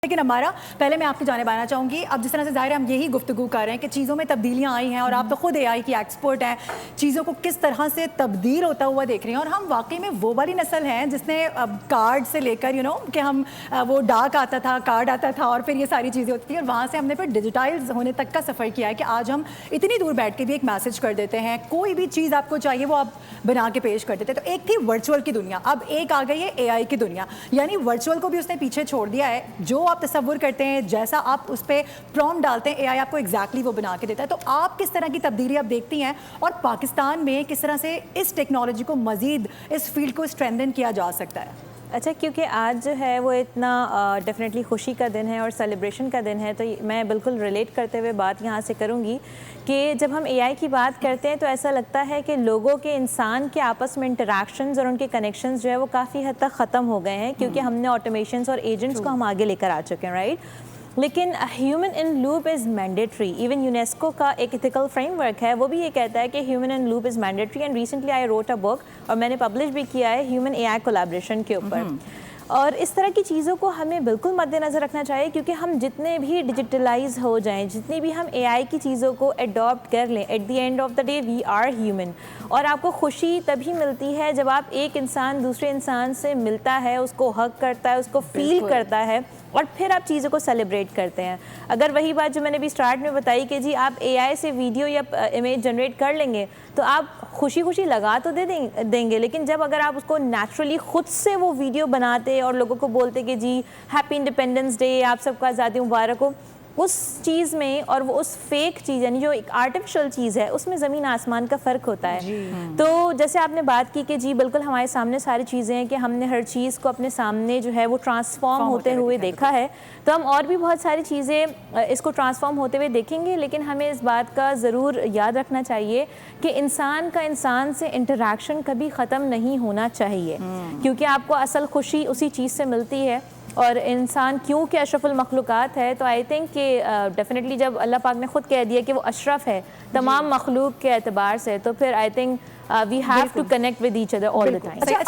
लेकिन हमारा पहले मैं आपकी जाने बनाना चाहूँगी। अब जिस तरह से ज़ाहिर है हम यही गुफ्तगू कर रहे हैं कि चीज़ों में तब्दीलियाँ आई हैं और आप तो खुद एआई की एक्सपर्ट हैं, चीज़ों को किस तरह से तब्दील होता हुआ देख रही हैं। और हम वाकई में वो वाली नस्ल हैं जिसने कार्ड से लेकर कि हम वो डाक आता था, कार्ड आता था और फिर ये सारी चीज़ें होती थी और वहाँ से हमने फिर डिजिटाइज होने तक का सफ़र किया है कि आज हम इतनी दूर बैठ के भी एक मैसेज कर देते हैं, कोई भी चीज़ आपको चाहिए वो आप बना के पेश कर देते हैं। तो एक थी वर्चुअल की दुनिया, अब एक आ गई है एआई की दुनिया, यानी वर्चुअल को भी उसने पीछे छोड़ दिया है। जो आप तसव्वुर करते हैं, जैसा आप उस पर प्रॉम्प्ट डालते हैं, एआई आपको एग्जैक्टली वो बना के देता है। तो आप किस तरह की तब्दीली आप देखती हैं और पाकिस्तान में किस तरह से इस टेक्नोलॉजी को मजीद इस फील्ड को स्ट्रेंथन किया जा सकता है? अच्छा, क्योंकि आज जो है वो इतना डेफिनेटली खुशी का दिन है और सेलिब्रेशन का दिन है, तो मैं बिल्कुल रिलेट करते हुए बात यहाँ से करूँगी कि जब हम एआई की बात करते हैं तो ऐसा लगता है कि लोगों के, इंसान के आपस में इंटरेक्शंस और उनके कनेक्शंस जो है वो काफ़ी हद तक ख़त्म हो गए हैं, क्योंकि हमने ऑटोमेशंस और एजेंट्स को हम आगे लेकर आ चुके हैं, राइट। लेकिन human in loop is mandatory. Even UNESCO का एक एथिकल फ्रेमवर्क है, वो भी ये कहता है कि human in loop is mandatory. And recently I wrote a book और मैंने पब्लिश भी किया है ह्यूमन एआई कोलैबोरेशन के ऊपर। और इस तरह की चीज़ों को हमें बिल्कुल मद्देनज़र रखना चाहिए, क्योंकि हम जितने भी डिजिटलाइज हो जाएं, जितनी भी हम एआई की चीज़ों को अडॉप्ट कर लें, at the end of the day we are human. और आपको खुशी तभी मिलती है जब आप एक इंसान दूसरे इंसान से मिलता है, उसको हक करता है, उसको फील करता है और फिर आप चीज़ों को सेलिब्रेट करते हैं। अगर वही बात जो मैंने भी स्टार्ट में बताई कि जी आप एआई से वीडियो या इमेज जनरेट कर लेंगे तो आप खुशी खुशी लगा तो देंगे, लेकिन जब अगर आप उसको नेचुरली खुद से वो वीडियो बनाते और लोगों को बोलते कि जी हैप्पी इंडिपेंडेंस डे, आप सबको आज़ादी मुबारक हो, उस चीज़ में और वो उस फेक चीज़ यानी जो एक आर्टिफिशियल चीज़ है उसमें ज़मीन आसमान का फ़र्क होता है। तो जैसे आपने बात की कि जी बिल्कुल हमारे सामने सारी चीज़ें हैं कि हमने हर चीज़ को अपने सामने जो है वो ट्रांसफॉर्म होते हुए देखा है, तो हम और भी बहुत सारी चीज़ें इसको ट्रांसफॉर्म होते हुए देखेंगे। लेकिन हमें इस बात का ज़रूर याद रखना चाहिए कि इंसान का इंसान से इंटरेक्शन कभी ख़त्म नहीं होना चाहिए, क्योंकि आपको असल खुशी उसी चीज़ से मिलती है। और इंसान क्योंकि अशरफुल मखलूक़ात है, तो आई थिंक कि डेफिनेटली जब अल्लाह पाक ने खुद कह दिया कि वो अशरफ है तमाम मखलूक के एतबार से, तो फिर I think we have to connect with each other all the time.